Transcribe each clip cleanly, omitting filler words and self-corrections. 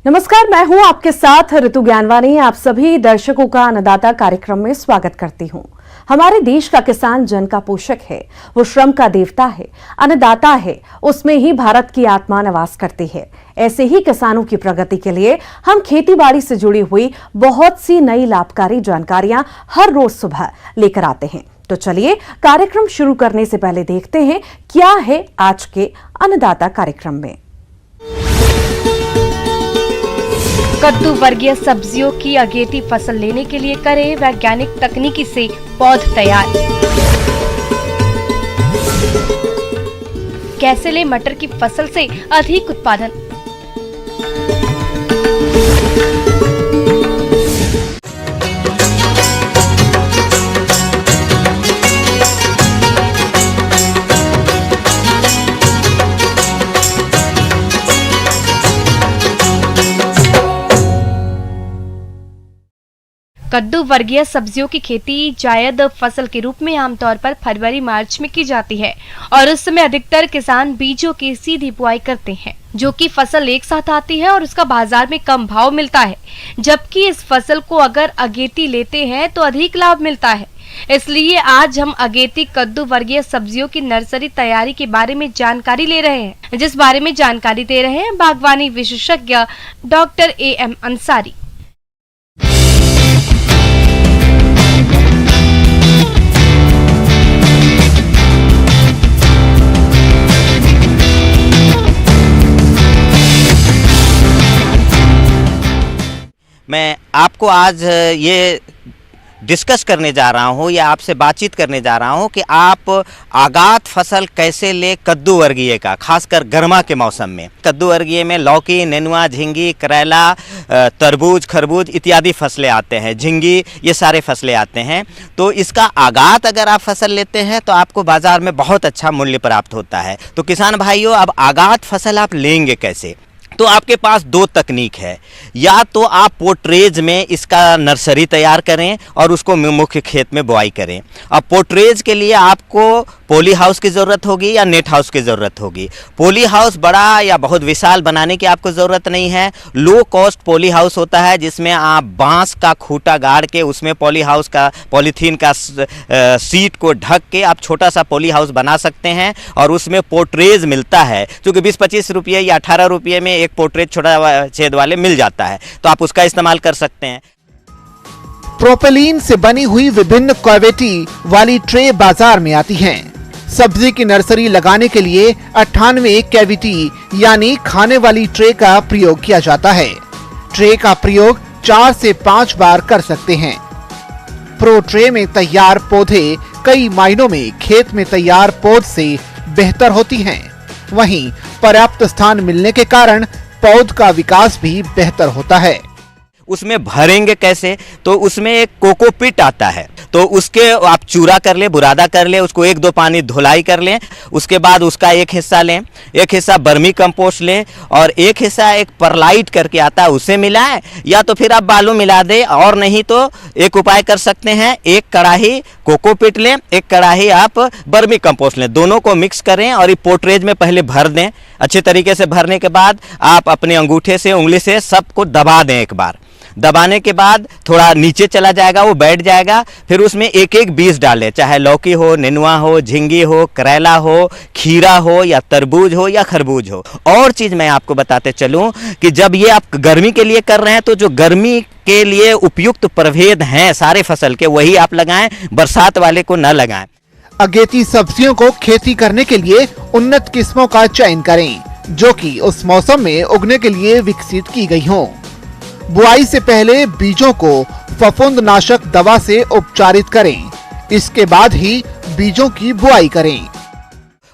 नमस्कार, मैं हूं आपके साथ ऋतु ज्ञानवानी। आप सभी दर्शकों का अन्नदाता कार्यक्रम में स्वागत करती हूं। हमारे देश का किसान जन का पोषक है, वो श्रम का देवता है, अन्नदाता है, उसमें ही भारत की आत्मा निवास करती है। ऐसे ही किसानों की प्रगति के लिए हम खेतीबाड़ी से जुड़ी हुई बहुत सी नई लाभकारी जानकारियां हर रोज सुबह लेकर आते हैं। तो चलिए कार्यक्रम शुरू करने से पहले देखते हैं क्या है आज के अन्नदाता कार्यक्रम में। कद्दू वर्गीय सब्जियों की अगेती फसल लेने के लिए करें वैज्ञानिक तकनीकी से पौध तैयार। कैसे ले मटर की फसल से अधिक उत्पादन। कद्दू वर्गीय सब्जियों की खेती जायद फसल के रूप में आमतौर पर फरवरी मार्च में की जाती है और उस समय अधिकतर किसान बीजों की सीधी बुआई करते हैं, जो कि फसल एक साथ आती है और उसका बाजार में कम भाव मिलता है। जबकि इस फसल को अगर अगेती लेते हैं तो अधिक लाभ मिलता है। इसलिए आज हम अगेती कद्दू वर्गीय सब्जियों की नर्सरी तैयारी के बारे में जानकारी ले रहे हैं, जिस बारे में जानकारी दे रहे हैं बागवानी विशेषज्ञ डॉक्टर AM अंसारी। मैं आपको आज ये डिस्कस करने जा रहा हूँ या आपसे बातचीत करने जा रहा हूँ कि आप आगात फसल कैसे ले कद्दू वर्गीय का, खासकर गर्मा के मौसम में। कद्दू वर्गीय में लौकी, नेनुआ, झिंगी, करेला, तरबूज, खरबूज इत्यादि फसलें आते हैं, झिंगी, ये सारे फसलें आते हैं। तो इसका आगात अगर आप फसल लेते हैं तो आपको बाज़ार में बहुत अच्छा मूल्य प्राप्त होता है। तो किसान भाइयों, अब आगात फसल आप लेंगे कैसे? तो आपके पास दो तकनीक है। या तो आप पोर्ट्रेज में इसका नर्सरी तैयार करें और उसको मुख्य खेत में बुआई करें। अब पोर्ट्रेज के लिए आपको पॉली हाउस की ज़रूरत होगी या नेट हाउस की ज़रूरत होगी। पॉली हाउस बड़ा या बहुत विशाल बनाने की आपको ज़रूरत नहीं है। लो कॉस्ट पॉली हाउस होता है जिसमें आप बांस का खूंटा गाड़ के उसमें पॉली हाउस का पॉलीथीन का सीट को ढक के आप छोटा सा पॉली हाउस बना सकते हैं और उसमें पोर्ट्रेज मिलता है, क्योंकि 20-25 रुपये या 18 रुपये में एक पोर्ट्रेज छोटा छेद वाले मिल जाता है, तो आप उसका इस्तेमाल कर सकते हैं। प्रोपेलीन से बनी हुई विभिन्न कैविटी वाली ट्रे बाजार में आती हैं। सब्जी की नर्सरी लगाने के लिए 98 कैविटी यानी खाने वाली ट्रे का प्रयोग किया जाता है। ट्रे का प्रयोग 4 से 5 बार कर सकते हैं। प्रो ट्रे में तैयार पौधे कई मायनों में खेत में तैयार पौध से बेहतर होती हैं। वहीं पर्याप्त स्थान मिलने के कारण पौध का विकास भी बेहतर होता है। उसमें भरेंगे कैसे? तो उसमें एक कोकोपीट आता है, तो उसके आप चूरा कर ले, बुरादा कर ले, उसको 1-2 पानी धुलाई कर लें। उसके बाद उसका एक हिस्सा लें, एक हिस्सा बर्मी कंपोस्ट लें और एक हिस्सा एक परलाइट करके आता है उसे मिलाएं, या तो फिर आप बालू मिला दें, और नहीं तो एक उपाय कर सकते हैं, एक कड़ाही कोकोपीट लें, एक कड़ाही आप बर्मी कंपोस्ट लें, दोनों को मिक्स करें और ये पोर्ट्रेज में पहले भर दें। अच्छे तरीके से भरने के बाद आप अपने अंगूठे से, उंगली से सबको दबा दें। एक बार दबाने के बाद थोड़ा नीचे चला जाएगा, वो बैठ जाएगा। फिर उसमें एक एक बीज डालें, चाहे लौकी हो, नेनुआ हो, झिंगी हो, करेला हो, खीरा हो या तरबूज हो या खरबूज हो। और चीज़ मैं आपको बताते चलूं कि जब ये आप गर्मी के लिए कर रहे हैं तो जो गर्मी के लिए उपयुक्त प्रभेद हैं सारे फसल के, वही आप लगाएं, बरसात वाले को न लगाएं। अगेती सब्जियों को खेती करने के लिए उन्नत किस्मों का चयन करें, जो कि उस मौसम में उगने के लिए विकसित की गई हों। बुआई से पहले बीजों को फफूंदनाशक दवा से उपचारित करें। इसके बाद ही बीजों की बुआई करें।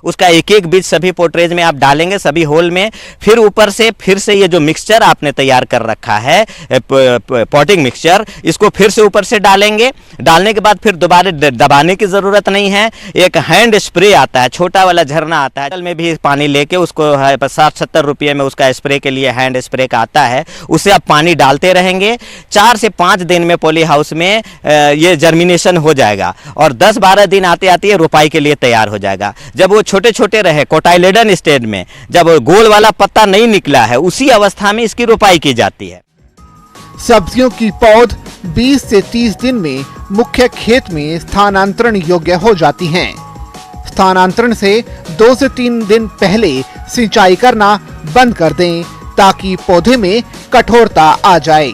उसका एक एक बीज सभी पोर्ट्रेज में आप डालेंगे, सभी होल में। फिर ऊपर से फिर से ये जो मिक्सचर आपने तैयार कर रखा है, पॉटिंग मिक्सचर, इसको फिर से ऊपर से डालेंगे। डालने के बाद फिर दोबारा दबाने की ज़रूरत नहीं है। एक हैंड स्प्रे आता है, छोटा वाला झरना आता है, में भी पानी लेके उसको 60-70 रुपये में उसका स्प्रे के लिए हैंड स्प्रे का आता है, उसे आप पानी डालते रहेंगे। 4 से 5 दिन में पॉली हाउस में ये जर्मिनेशन हो जाएगा और 10-12 दिन आते आते ये रोपाई के लिए तैयार हो जाएगा। जब वो छोटे छोटे रहे कोटाइलेडन स्टेज में, जब गोल वाला पत्ता नहीं निकला है, उसी अवस्था में इसकी रोपाई की जाती है। सब्जियों की पौध 20 से 30 दिन में मुख्य खेत में स्थानांतरण योग्य हो जाती हैं। स्थानांतरण से 2 से 3 दिन पहले सिंचाई करना बंद कर दें ताकि पौधे में कठोरता आ जाए।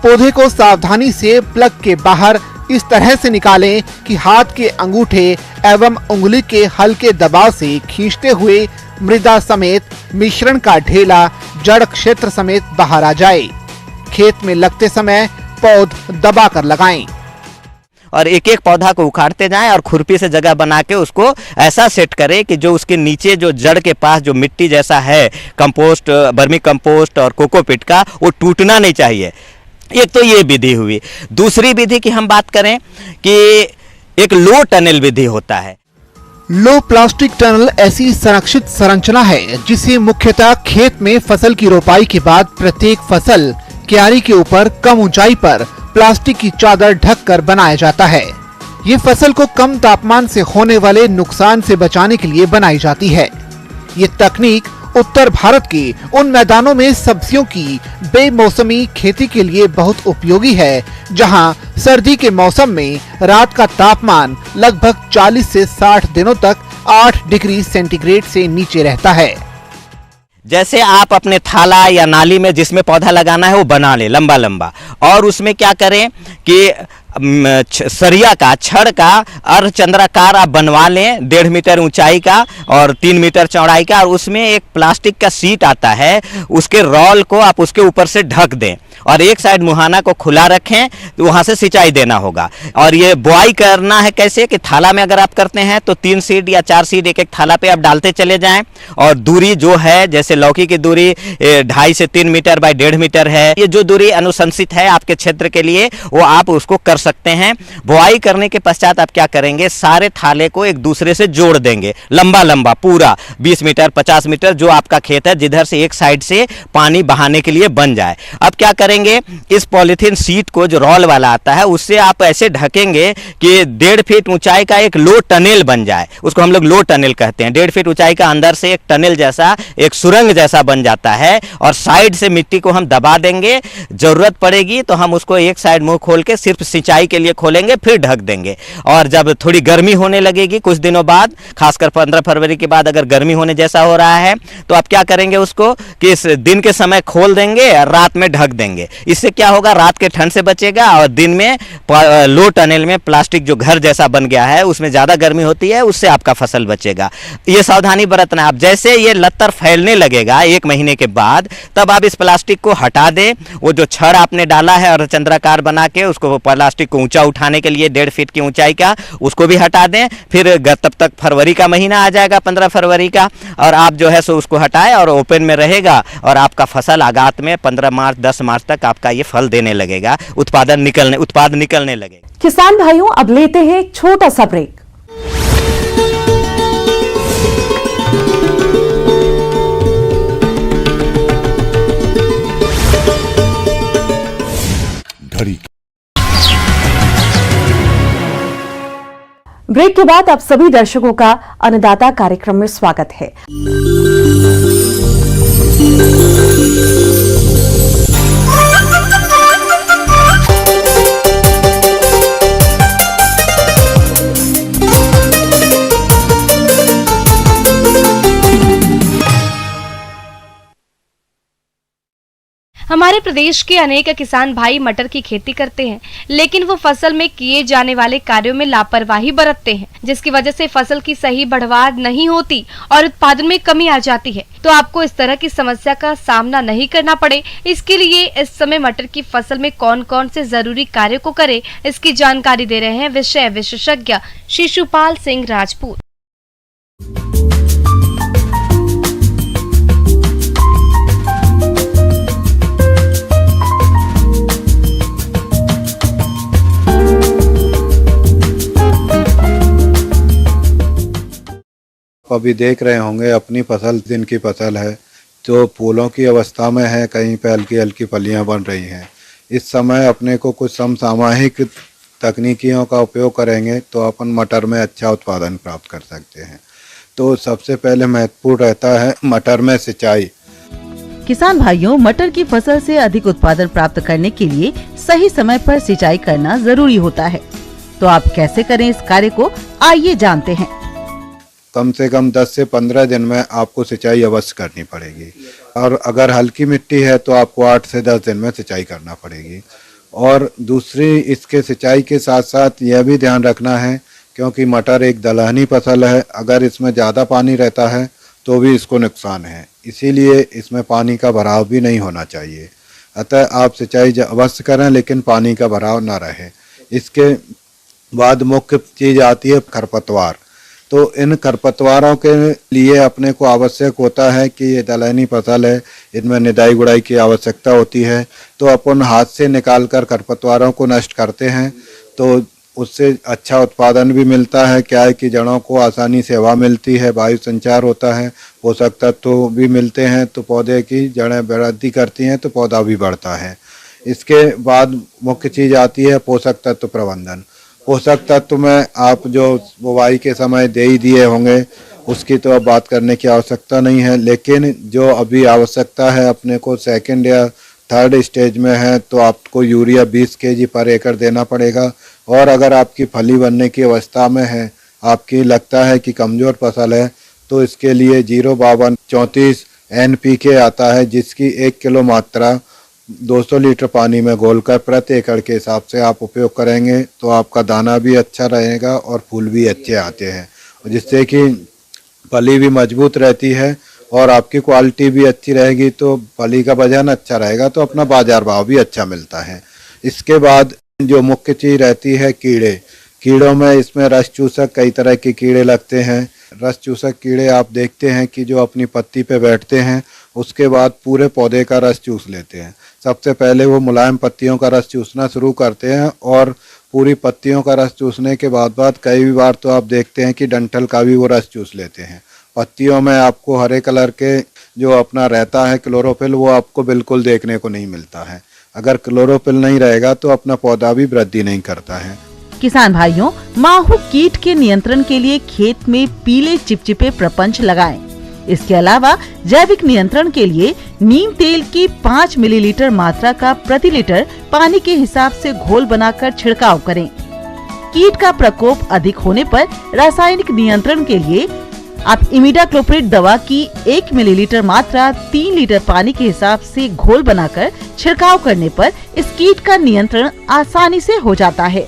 पौधे को सावधानी से प्लग के बाहर इस तरह से निकालें कि हाथ के अंगूठे एवं उंगली के हल्के दबाव से खींचते हुए मृदा समेत मिश्रण का ढेला जड़ क्षेत्र समेत बाहर आ जाए। खेत में लगते समय पौध दबाकर लगाएं और एक एक पौधा को उखाड़ते जाएं और खुरपी से जगह बना के उसको ऐसा सेट करें कि जो उसके नीचे जो जड़ के पास जो मिट्टी जैसा है, कंपोस्ट, वर्मी कंपोस्ट और कोकोपीट का, वो टूटना नहीं चाहिए। एक तो ये विधि हुई। दूसरी विधि की हम बात करें कि एक लो टनल विधि होता है। लो प्लास्टिक टनल ऐसी संरक्षित संरचना है जिसे मुख्यतः खेत में फसल की रोपाई के बाद प्रत्येक फसल क्यारी के ऊपर कम ऊंचाई पर प्लास्टिक की चादर ढककर बनाया जाता है। ये फसल को कम तापमान से होने वाले नुकसान से बचाने के लिए बनाई जाती है। ये तकनीक उत्तर भारत के उन मैदानों में सब्जियों की बेमौसमी खेती के लिए बहुत उपयोगी है जहां सर्दी के मौसम में रात का तापमान लगभग 40 से 60 दिनों तक 8 डिग्री सेंटीग्रेड से नीचे रहता है। जैसे आप अपने थाला या नाली में जिसमें पौधा लगाना है वो बना ले लंबा लंबा, और उसमें क्या करें कि सरिया का, छड़ का अर्धचंद्राकार आप बनवा लें 1.5 मीटर ऊंचाई का और 3 मीटर चौड़ाई का, और उसमें एक प्लास्टिक का सीट आता है, उसके रोल को आप उसके ऊपर से ढक दें और एक साइड मुहाना को खुला रखें, तो वहाँ से सिंचाई देना होगा। और ये बुआई करना है कैसे कि थाला में अगर आप करते हैं तो 3 सीड या 4 सीड एक एक थाला पे आप डालते चले जाएं, और दूरी जो है जैसे लौकी की दूरी 2.5 से 3 मीटर बाय 1.5 मीटर है, ये जो दूरी अनुशंसित है आपके क्षेत्र के लिए वो आप उसको कर सकते हैं। बुआई करने के पश्चात आप क्या करेंगे, सारे थाले को एक दूसरे से जोड़ देंगे लंबा लंबा, पूरा 20 मीटर 50 मीटर जो आपका खेत है, जिधर से एक साइड से पानी बहाने के लिए बन जाए। अब क्या करेंगे, इस पॉलीथीन सीट को जो रोल वाला आता है उससे आप ऐसे ढकेंगे कि 1.5 फीट ऊंचाई का एक लो टनल बन जाए, उसको हम लोग लो टनल कहते हैं। 1.5 फीट ऊंचाई का अंदर से एक टनल जैसा, एक सुरंग जैसा बन जाता है, और साइड से मिट्टी को हम दबा देंगे। जरूरत पड़ेगी तो हम उसको एक साइड मुंह खोल के सिर्फ सिंचाई के लिए खोलेंगे, फिर ढक देंगे। और जब थोड़ी गर्मी होने लगेगी कुछ दिनों बाद, खासकर 15 फरवरी के बाद अगर गर्मी होने जैसा हो रहा है, तो आप क्या करेंगे उसको कि इस दिन के समय खोल देंगे और रात में ढक देंगे। इससे क्या होगा, रात के ठंड से बचेगा और दिन में लो टनल में प्लास्टिक जो घर जैसा बन गया है उसमें ज्यादा गर्मी होती है, उससे आपका फसल बचेगा। ये सावधानी बरतना। आप जैसे ये लत्तर फैलने लगेगा 1 महीने के बाद, तब आप इस प्लास्टिक को हटा दें। वो जो छड़ आपने डाला है और चंद्राकार बना के उसको, प्लास्टिक को ऊंचा उठाने के लिए 1.5 फीट की ऊंचाई का, उसको भी हटा दें। फिर तब तक फरवरी का महीना आ जाएगा, 15 फरवरी का, और आप जो है सो उसको हटाएं और ओपन में रहेगा, और आपका फसल आगात में 15 मार्च 10 मार्च तक आपका ये फल देने लगेगा, उत्पाद निकलने लगेगा। किसान भाइयों, अब लेते हैं एक छोटा सा ब्रेक। ब्रेक के बाद आप सभी दर्शकों का अन्नदाता कार्यक्रम में स्वागत है। हमारे प्रदेश के अनेक किसान भाई मटर की खेती करते हैं, लेकिन वो फसल में किए जाने वाले कार्यों में लापरवाही बरतते हैं, जिसकी वजह से फसल की सही बढ़वार नहीं होती और उत्पादन में कमी आ जाती है। तो आपको इस तरह की समस्या का सामना नहीं करना पड़े, इसके लिए इस समय मटर की फसल में कौन कौन से जरूरी कार्यों को करें, इसकी जानकारी दे रहे हैं विषय विशेषज्ञ शिशुपाल सिंह राजपूत। अभी देख रहे होंगे अपनी फसल दिन की फसल है, जो फूलों की अवस्था में है, कहीं पे हल्की हल्की फलियां बन रही हैं। इस समय अपने को कुछ समसामयिक तकनीकियों का उपयोग करेंगे तो अपन मटर में अच्छा उत्पादन प्राप्त कर सकते हैं। तो सबसे पहले महत्वपूर्ण रहता है मटर में सिंचाई। किसान भाइयों, मटर की फसल से अधिक उत्पादन प्राप्त करने के लिए सही समय पर सिंचाई करना जरूरी होता है। तो आप कैसे करें इस कार्य को, आइए जानते हैं। कम से कम 10 से 15 दिन में आपको सिंचाई अवश्य करनी पड़ेगी, और अगर हल्की मिट्टी है तो आपको 8 से 10 दिन में सिंचाई करना पड़ेगी। और दूसरी, इसके सिंचाई के साथ साथ यह भी ध्यान रखना है, क्योंकि मटर एक दलहनी फसल है, अगर इसमें ज़्यादा पानी रहता है तो भी इसको नुकसान है, इसीलिए इसमें पानी का भराव भी नहीं होना चाहिए। अतः आप सिंचाई अवश्य करें, लेकिन पानी का भराव ना रहे। इसके बाद मुख्य चीज़ आती है खरपतवार। तो इन खरपतवारों के लिए अपने को आवश्यक होता है कि ये दलहनी फसल है, इनमें निदाई गुड़ाई की आवश्यकता होती है। तो अपन हाथ से निकाल कर खरपतवारों को नष्ट करते हैं, तो उससे अच्छा उत्पादन भी मिलता है। क्या है कि जड़ों को आसानी से हवा मिलती है, वायु संचार होता है, पोषक तत्व भी मिलते हैं, तो पौधे की जड़ें वृद्धि करती हैं, तो पौधा भी बढ़ता है। इसके बाद मुख्य चीज़ आती है पोषक तत्व प्रबंधन। पोषक तत्व में आप जो बुवाई के समय दे ही दिए होंगे, उसकी तो अब बात करने की आवश्यकता नहीं है, लेकिन जो अभी आवश्यकता है अपने को सेकंड या थर्ड स्टेज में है, तो आपको यूरिया 20 kg पर एकड़ देना पड़ेगा। और अगर आपकी फली बनने की अवस्था में है, आपकी लगता है कि कमज़ोर फसल है, तो इसके लिए 05234 NPK आता है, जिसकी 1 किलो मात्रा 200 लीटर पानी में घोलकर प्रति एकड़ के हिसाब से आप उपयोग करेंगे, तो आपका दाना भी अच्छा रहेगा और फूल भी अच्छे आते हैं, जिससे कि फली भी मजबूत रहती है और आपकी क्वालिटी भी अच्छी रहेगी। तो फली का वजन अच्छा रहेगा, तो अपना बाजार भाव भी अच्छा मिलता है। इसके बाद जो मुख्य चीज़ रहती है कीड़ों में, इसमें रस चूसक कई तरह के कीड़े लगते हैं। रस चूसक कीड़े आप देखते हैं कि जो अपनी पत्ती पे बैठते हैं, उसके बाद पूरे पौधे का रस चूस लेते हैं। सबसे पहले वो मुलायम पत्तियों का रस चूसना शुरू करते हैं, और पूरी पत्तियों का रस चूसने के बाद कई बार तो आप देखते हैं कि डंठल का भी वो रस चूस लेते हैं। पत्तियों में आपको हरे कलर के जो अपना रहता है क्लोरोफिल, वो आपको बिल्कुल देखने को नहीं मिलता है। अगर क्लोरोफिल नहीं रहेगा तो अपना पौधा भी वृद्धि नहीं करता है। किसान भाइयों, माहू कीट के नियंत्रण के लिए खेत में पीले चिपचिपे प्रपंच लगाएं। इसके अलावा जैविक नियंत्रण के लिए नीम तेल की 5 मिलीलीटर मात्रा का प्रति लीटर पानी के हिसाब से घोल बनाकर छिड़काव करें। कीट का प्रकोप अधिक होने पर रासायनिक नियंत्रण के लिए आप इमिडाक्लोप्रिड दवा की 1 मिलीलीटर मात्रा 3 लीटर पानी के हिसाब से घोल बनाकर छिड़काव करने पर इस कीट का नियंत्रण आसानी से हो जाता है।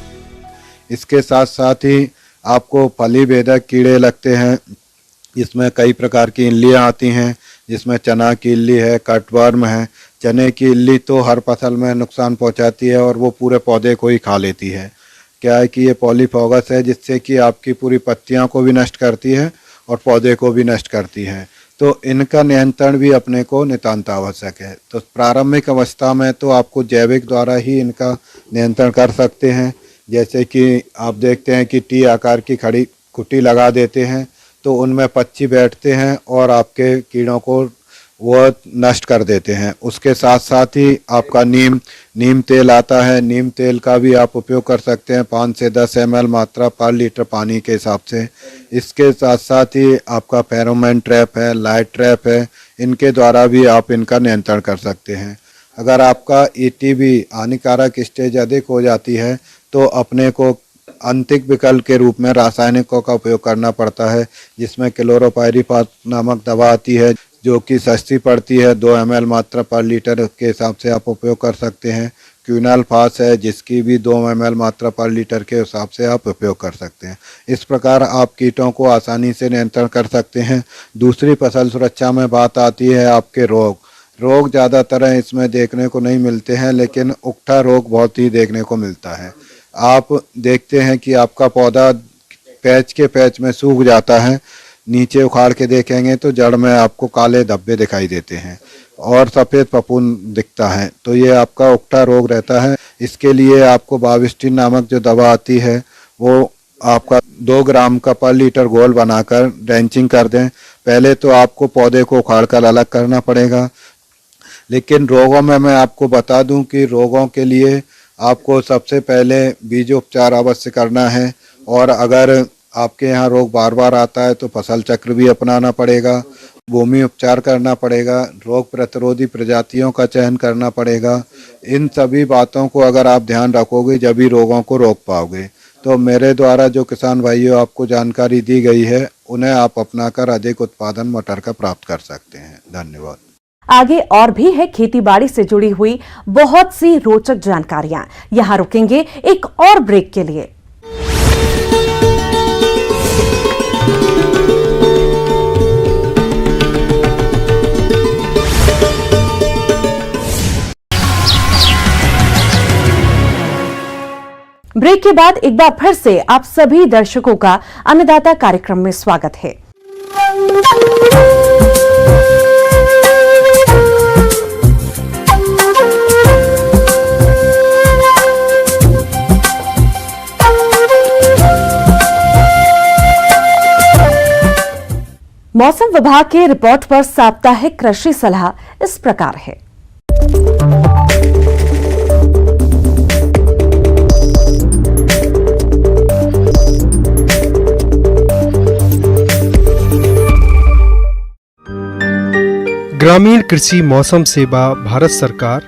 इसके साथ साथ ही आपको फली भेदक कीड़े लगते हैं। इसमें कई प्रकार की इल्लियाँ आती हैं, जिसमें चना की इल्ली है, कटवर्म है। चने की इल्ली तो हर फसल में नुकसान पहुंचाती है और वो पूरे पौधे को ही खा लेती है। क्या है कि ये पॉलीफॉगस है, जिससे कि आपकी पूरी पत्तियों को भी नष्ट करती है और पौधे को भी नष्ट करती है। तो इनका नियंत्रण भी अपने को नितांत आवश्यक है। तो प्रारंभिक अवस्था में तो आपको जैविक द्वारा ही इनका नियंत्रण कर सकते हैं। जैसे कि आप देखते हैं कि टी आकार की खड़ी खुट्टी लगा देते हैं, तो उनमें पक्षी बैठते हैं और आपके कीड़ों को वो नष्ट कर देते हैं। उसके साथ साथ ही आपका नीम तेल आता है। नीम तेल का भी आप उपयोग कर सकते हैं 5 से 10 ml मात्रा पर लीटर पानी के हिसाब से। इसके साथ साथ ही आपका फेरोमोन ट्रैप है, लाइट ट्रैप है, इनके द्वारा भी आप इनका नियंत्रण कर सकते हैं। अगर आपका ETB हानिकारक स्टेज अधिक हो जाती है, तो अपने को अंतिक विकल्प के रूप में रासायनिकों का उपयोग करना पड़ता है, जिसमें क्लोरोपाइरीफॉस नामक दवा आती है, जो कि सस्ती पड़ती है। 2 ml मात्रा पर लीटर के हिसाब से आप उपयोग कर सकते हैं। क्विनालफास है, जिसकी भी 2 ml मात्रा पर लीटर के हिसाब से आप उपयोग कर सकते हैं। इस प्रकार आप कीटों को आसानी से नियंत्रण कर सकते हैं। दूसरी फसल सुरक्षा में बात आती है आपके रोग ज़्यादातर इसमें देखने को नहीं मिलते हैं, लेकिन उकठा रोग बहुत ही देखने को मिलता है। आप देखते हैं कि आपका पौधा पैच के पैच में सूख जाता है, नीचे उखाड़ के देखेंगे तो जड़ में आपको काले धब्बे दिखाई देते हैं और सफ़ेद फफूंद दिखता है, तो ये आपका उकठा रोग रहता है। इसके लिए आपको बाविस्टिन नामक जो दवा आती है, वो आपका 2 ग्राम का पर लीटर घोल बनाकर ड्रेंचिंग कर दें। पहले तो आपको पौधे को उखाड़ कर अलग करना पड़ेगा, लेकिन रोगों में मैं आपको बता दूं कि रोगों के लिए आपको सबसे पहले बीजोपचार अवश्य करना है। और अगर आपके यहाँ रोग बार बार आता है तो फसल चक्र भी अपनाना पड़ेगा, भूमि उपचार करना पड़ेगा, रोग प्रतिरोधी प्रजातियों का चयन करना पड़ेगा। इन सभी बातों को अगर आप ध्यान रखोगे जब भी रोगों को रोक पाओगे। तो मेरे द्वारा जो किसान भाइयों आपको जानकारी दी गई है उन्हें आप अपनाकर अधिक उत्पादन मटर का प्राप्त कर सकते हैं। धन्यवाद। आगे और भी है खेती बाड़ी से जुड़ी हुई बहुत सी रोचक जानकारियां। यहां रुकेंगे एक और ब्रेक के लिए। ब्रेक के बाद एक बार फिर से आप सभी दर्शकों का अन्नदाता कार्यक्रम में स्वागत है। मौसम विभाग के रिपोर्ट पर साप्ताहिक कृषि सलाह इस प्रकार है। ग्रामीण कृषि मौसम सेवा भारत सरकार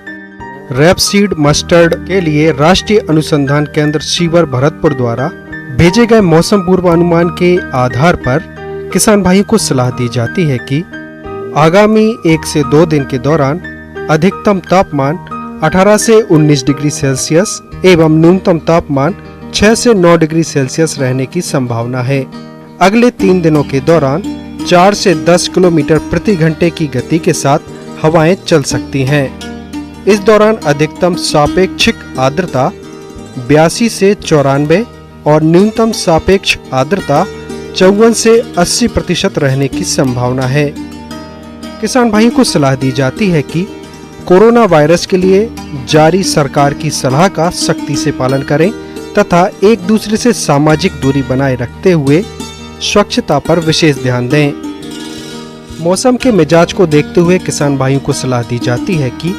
रैपसीड मस्टर्ड के लिए राष्ट्रीय अनुसंधान केंद्र शिवर भरतपुर द्वारा भेजे गए मौसम पूर्वानुमान के आधार पर किसान भाइयों को सलाह दी जाती है कि आगामी 1 से 2 दिन के दौरान अधिकतम तापमान 18 से 19 डिग्री सेल्सियस एवं न्यूनतम तापमान 6 से 9 डिग्री सेल्सियस रहने की संभावना है। अगले 3 दिनों के दौरान 4 से 10 किलोमीटर प्रति घंटे की गति के साथ हवाएं चल सकती हैं। इस दौरान अधिकतम सापेक्षिक आर्द्रता 82 से 94 और न्यूनतम सापेक्ष आर्द्रता 54 से 80% रहने की संभावना है। किसान भाइयों को सलाह दी जाती है कि कोरोना वायरस के लिए जारी सरकार की सलाह का सख्ती से पालन करें तथा एक दूसरे से सामाजिक दूरी बनाए रखते हुए स्वच्छता पर विशेष ध्यान दें। मौसम के मिजाज को देखते हुए किसान भाइयों को सलाह दी जाती है कि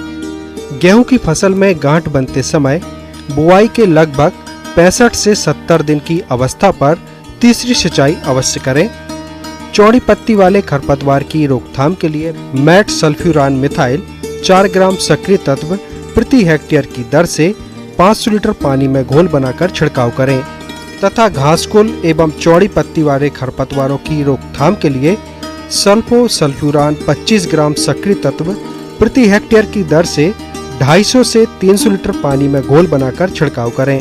गेहूं की फसल में गांठ बनते समय बुआई के लगभग 65 से 70 दिन की अवस्था पर तीसरी सिंचाई अवश्य करें। चौड़ी पत्ती वाले खरपतवार की रोकथाम के लिए मैट सल्फ्यूरान मिथाइल 4 ग्राम सक्रिय तत्व प्रति हेक्टेयर की दर से 500 लीटर पानी में घोल बनाकर छिड़काव करें तथा घासकुल एवं चौड़ी पत्ती वाले खरपतवारों की रोकथाम के लिए सल्फो सल्फ्यूरान 25 ग्राम सक्रिय तत्व प्रति हेक्टेयर की दर से 250 से 300 लीटर पानी में घोल बनाकर छिड़काव करें।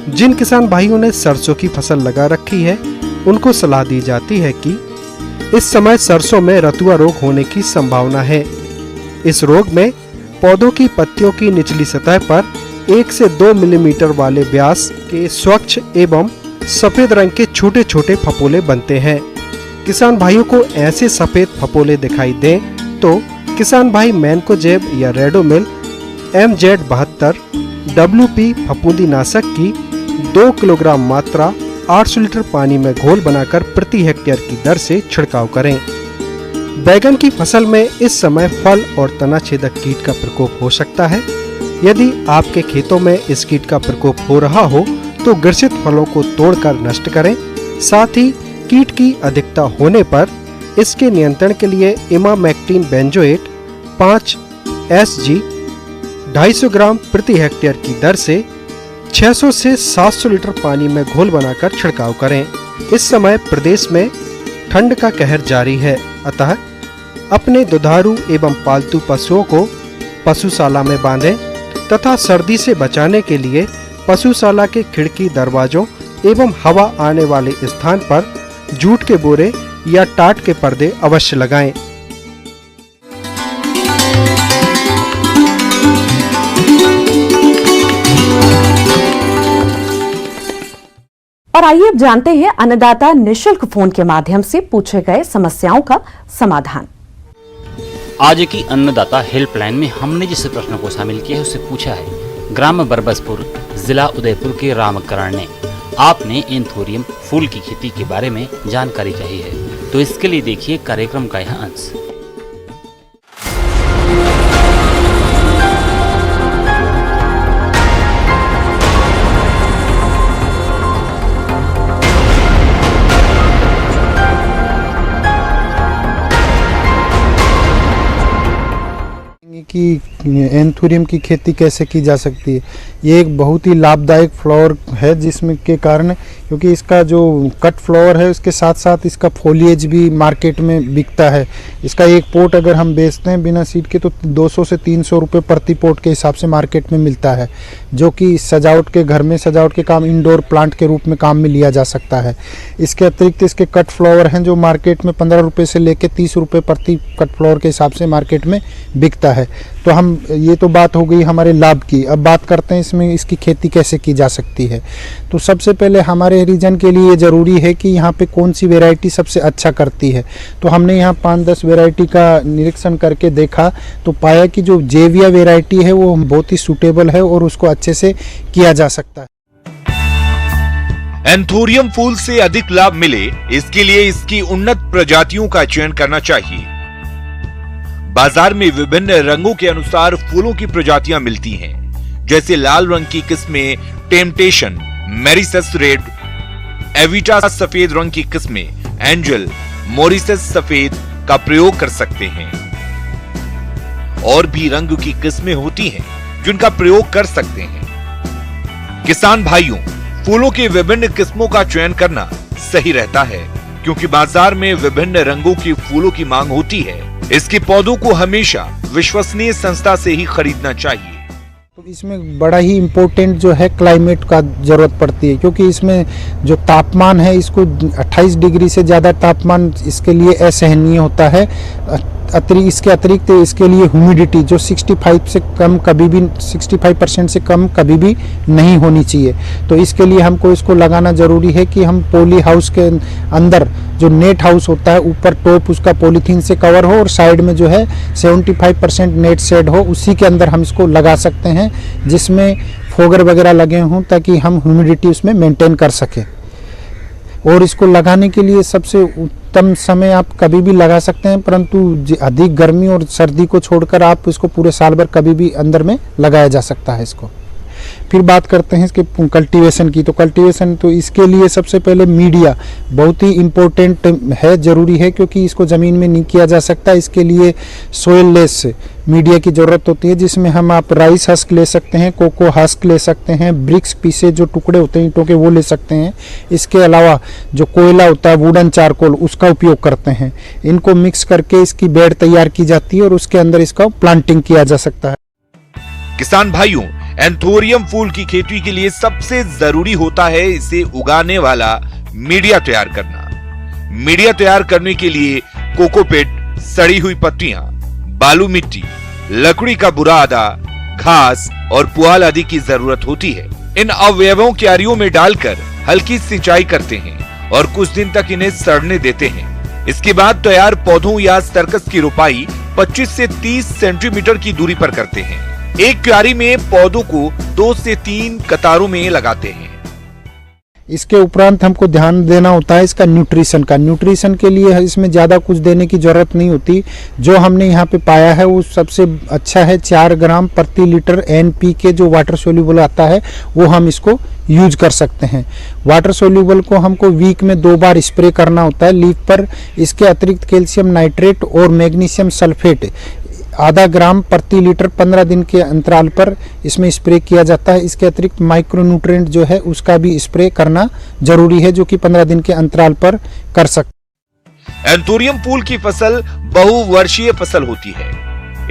जिन किसान भाइयों ने सरसों की फसल लगा रखी है उनको सलाह दी जाती है कि इस समय सरसों में रतुआ रोग होने की संभावना है। इस रोग में पौधों की पत्तियों की निचली सतह पर 1 से 2 मिलीमीटर वाले व्यास के स्वच्छ एवं सफेद रंग के छोटे छोटे फपोले बनते हैं। किसान भाइयों को ऐसे सफेद फपोले दिखाई दें तो किसान भाई मैनकोजेब या रेडोमिल MZ72 WP फफूंदीनाशक की 2 किलोग्राम मात्रा 800 लीटर पानी में घोल बनाकर प्रति हेक्टेयर की दर से छिड़काव करें। बैगन की फसल में इस समय फल और तना छेदक कीट का प्रकोप हो सकता है। यदि आपके खेतों में इस कीट का प्रकोप हो रहा हो तो ग्रसित फलों को तोड़कर नष्ट करें। साथ ही कीट की अधिकता होने पर इसके नियंत्रण के लिए इमामेक्टिन बेंजोएट 5 SG 250 ग्राम प्रति हेक्टेयर की दर से 600 से 700 लीटर पानी में घोल बनाकर छिड़काव करें। इस समय प्रदेश में ठंड का कहर जारी है, अतः अपने दुधारू एवं पालतू पशुओं को पशुशाला में बांधें तथा सर्दी से बचाने के लिए पशुशाला के खिड़की दरवाजों एवं हवा आने वाले स्थान पर जूट के बोरे या टाट के पर्दे अवश्य लगाएं। और आइए अब जानते हैं अन्नदाता निशुल्क फोन के माध्यम से पूछे गए समस्याओं का समाधान। आज की अन्नदाता हेल्पलाइन में हमने जिस प्रश्न को शामिल किया है उससे पूछा है ग्राम बरबसपुर जिला उदयपुर के रामकरण ने। आपने एंथोरियम फूल की खेती के बारे में जानकारी चाहिए है, तो इसके लिए देखिए कार्यक्रम का यह अंश। कि एंथोरियम की खेती कैसे की जा सकती है। ये एक बहुत ही लाभदायक फ्लावर है, जिसमें के कारण क्योंकि इसका जो कट फ्लावर है उसके साथ साथ इसका फोलिएज भी मार्केट में बिकता है। इसका एक पोट अगर हम बेचते हैं बिना सीड के तो 200 से 300 रुपये प्रति पोट के हिसाब से मार्केट में मिलता है, जो कि सजावट के घर में सजावट के काम इंडोर प्लांट के रूप में काम में लिया जा सकता है। इसके अतिरिक्त इसके कट फ्लावर हैं जो मार्केट में 15 रुपये से लेकर 30 रुपये प्रति कट फ्लावर के हिसाब से मार्केट में बिकता है। तो हम ये तो बात हो गई हमारे लाभ की। अब बात करते हैं इसमें इसकी खेती कैसे की जा सकती है। तो सबसे पहले हमारे रीजन के लिए ज़रूरी है कि यहाँ पे कौन सी वैरायटी सबसे अच्छा करती है। तो हमने यहाँ 5-10 वैरायटी का निरीक्षण करके देखा तो पाया कि जो जेविया वैरायटी है वो बहुत ही सूटेबल है और उसको अच्छे से किया जा सकता है। एंथोरियम फूल से अधिक लाभ मिले इसके लिए इसकी उन्नत प्रजातियों का चयन करना चाहिए। बाजार में विभिन्न रंगों के अनुसार फूलों की प्रजातियां मिलती हैं, जैसे लाल रंग की किस्में टेम्पटेशन, मैरिसस रेड, एविटा सफेद रंग की किस्में एंजल, मॉरिसस सफेद का प्रयोग कर सकते हैं। और भी रंग की किस्में होती हैं जिनका प्रयोग कर सकते हैं। किसान भाइयों, फूलों की विभिन्न किस्मों का चयन करना सही रहता है, क्योंकि बाजार में विभिन्न रंगों की फूलों की मांग होती है। इसके पौधों को हमेशा विश्वसनीय संस्था से ही खरीदना चाहिए। तो इसमें बड़ा ही इम्पोर्टेंट जो है क्लाइमेट का ज़रूरत पड़ती है, क्योंकि इसमें जो तापमान है इसको 28 डिग्री से ज़्यादा तापमान इसके लिए असहनीय होता है। इसके अतिरिक्त इसके लिए ह्यूमिडिटी जो 65 से कम कभी भी 65% से कम कभी भी नहीं होनी चाहिए। तो इसके लिए हमको इसको लगाना ज़रूरी है कि हम पॉली हाउस के अंदर जो नेट हाउस होता है ऊपर टॉप उसका पॉलीथीन से कवर हो और साइड में जो है 75% नेट शेड हो, उसी के अंदर हम इसको लगा सकते हैं, जिसमें फोगर वगैरह लगे हों ताकि हम ह्यूमिडिटी उसमें मेंटेन कर सकें। और इसको लगाने के लिए सबसे उत्तम समय आप कभी भी लगा सकते हैं, परंतु अधिक गर्मी और सर्दी को छोड़कर आप इसको पूरे साल भर कभी भी अंदर में लगाया जा सकता है इसको। फिर बात करते हैं इसके कल्टीवेशन की। तो कल्टीवेशन तो इसके लिए सबसे पहले मीडिया बहुत ही इम्पोर्टेंट है, ज़रूरी है, क्योंकि इसको ज़मीन में नहीं किया जा सकता। इसके लिए सोयल लेस मीडिया की ज़रूरत होती है, जिसमें हम आप राइस हस्क ले सकते हैं, कोको हस्क ले सकते हैं, ब्रिक्स पीसे जो टुकड़े होते हैं ईंटों के वो ले सकते हैं। इसके अलावा जो कोयला होता है वुडन चारकोल उसका उपयोग करते हैं। इनको मिक्स करके इसकी बेड तैयार की जाती है और उसके अंदर इसका प्लांटिंग किया जा सकता है। किसान भाइयों, एंथोरियम फूल की खेती के लिए सबसे जरूरी होता है इसे उगाने वाला मीडिया तैयार करना। मीडिया तैयार करने के लिए कोकोपीट, सड़ी हुई पत्तियां, बालू मिट्टी, लकड़ी का बुरादा, घास और पुआल आदि की जरूरत होती है। इन अवयवों क्यारियों में डालकर हल्की सिंचाई करते हैं और कुछ दिन तक इन्हें सड़ने देते हैं। इसके बाद तैयार पौधों या सर्कस की रोपाई 25 से 30 सेंटीमीटर की दूरी पर करते हैं। एक क्यारी में पौधों को 2 से 3 कतारों में लगाते हैं। इसके उपरांत हमको ध्यान देना होता है इसका न्यूट्रिशन का। न्यूट्रिशन के लिए इसमें ज़्यादा कुछ देने की ज़रूरत नहीं होती। जो हमने यहाँ पे पाया है वो सबसे अच्छा है 4 ग्राम प्रति लीटर NPK जो वाटर सोल्यूबल आता है वो हम इसको यूज कर सकते हैं। वाटर सोल्यूबल को हमको वीक में 2 बार स्प्रे करना होता है लीफ पर। इसके अतिरिक्त कैल्शियम नाइट्रेट और मैग्नीशियम सल्फेट आधा ग्राम प्रति लीटर 15 दिन के अंतराल पर इसमें स्प्रे किया जाता है। इसके अतिरिक्त माइक्रोन्यूट्रिएंट जो है उसका भी स्प्रे करना जरूरी है, जो कि 15 दिन के अंतराल पर कर सकते। एंथोरियम फूल की फसल बहुवर्षीय फसल होती है,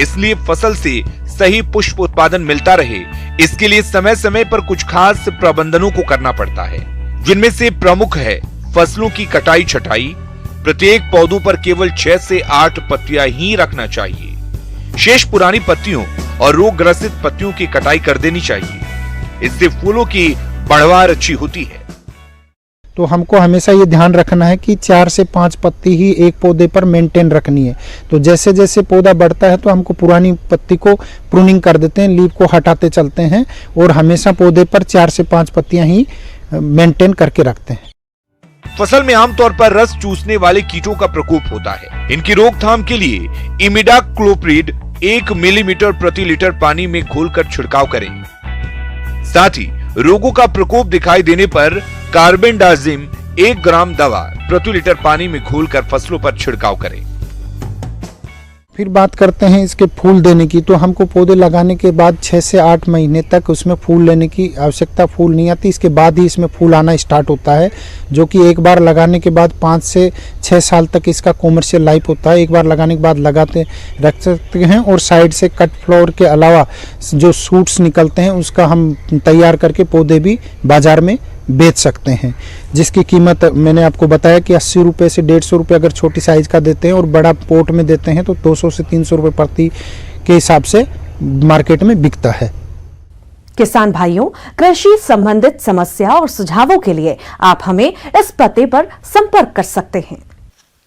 इसलिए फसल से सही पुष्प उत्पादन मिलता रहे इसके लिए समय समय पर कुछ खास प्रबंधनों को करना पड़ता है, जिनमें से प्रमुख है फसलों की कटाई छटाई। प्रत्येक पौधों पर केवल 6 से 8 पत्तियां ही रखना चाहिए। शेष पुरानी पत्तियों और रोग ग्रसित पत्तियों की कटाई कर देनी चाहिए। इससे फूलों की बढ़वार अच्छी होती है। तो हमको हमेशा ये ध्यान रखना है कि 4 से 5 पत्ती ही एक पौधे पर मेंटेन रखनी है। तो जैसे जैसे पौधा बढ़ता है तो हमको पुरानी पत्ती को प्रूनिंग कर देते हैं, लीफ को हटाते चलते हैं और हमेशा पौधे पर 4 से 5 पत्तियां ही मेंटेन करके रखते हैं। फसल में आमतौर पर रस चूसने वाले कीटों का प्रकोप होता है। इनकी रोकथाम के लिए इमिडाक्लोप्रिड 1 मिलीमीटर प्रति लीटर पानी में घोलकर छिड़काव करें। साथ ही रोगों का प्रकोप दिखाई देने पर कार्बेंडाजिम 1 ग्राम दवा प्रति लीटर पानी में घोलकर फसलों पर छिड़काव करें। फिर बात करते हैं इसके फूल देने की, तो हमको पौधे लगाने के बाद 6 से 8 महीने तक उसमें फूल लेने की आवश्यकता फूल नहीं आती, इसके बाद ही इसमें फूल आना स्टार्ट होता है, जो कि एक बार लगाने के बाद 5 से 6 साल तक इसका कॉमर्शियल लाइफ होता है। एक बार लगाने के बाद लगाते रख सकते हैं, और साइड से कट फ्लावर के अलावा जो सूट्स निकलते हैं उसका हम तैयार करके पौधे भी बाजार में बेच सकते हैं, जिसकी कीमत मैंने आपको बताया कि 80 रुपये से 150 रुपये अगर छोटी साइज़ का देते हैं और बड़ा पोट में देते हैं तो 200 से 300 रुपये प्रति के हिसाब से मार्केट में बिकता है। किसान भाइयों, कृषि संबंधित समस्या और सुझावों के लिए आप हमें इस पते पर संपर्क कर सकते हैं।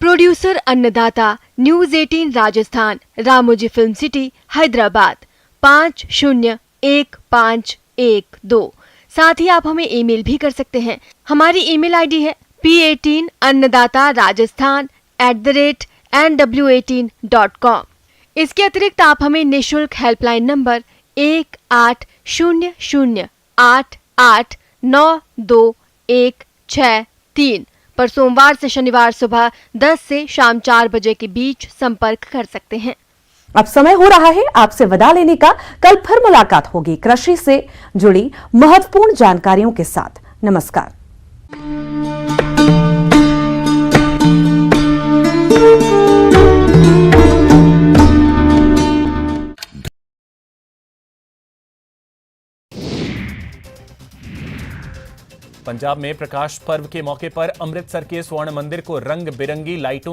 प्रोड्यूसर अन्नदाता, news 18 Rajasthan, Ramoji film city, Hyderabad 501512। साथ ही आप हमें ईमेल भी कर सकते हैं। हमारी ईमेल आईडी है p18annadattarajasthan@nw18.com। इसके अतिरिक्त आप हमें निःशुल्क हेल्पलाइन नंबर 180088926163 पर सोमवार से शनिवार सुबह 10 से शाम 4 बजे के बीच संपर्क कर सकते हैं। अब समय हो रहा है आपसे विदा लेने का। कल फिर मुलाकात होगी कृषि से जुड़ी महत्वपूर्ण जानकारियों के साथ। नमस्कार। पंजाब में प्रकाश पर्व के मौके पर अमृतसर के स्वर्ण मंदिर को रंग बिरंगी लाइटों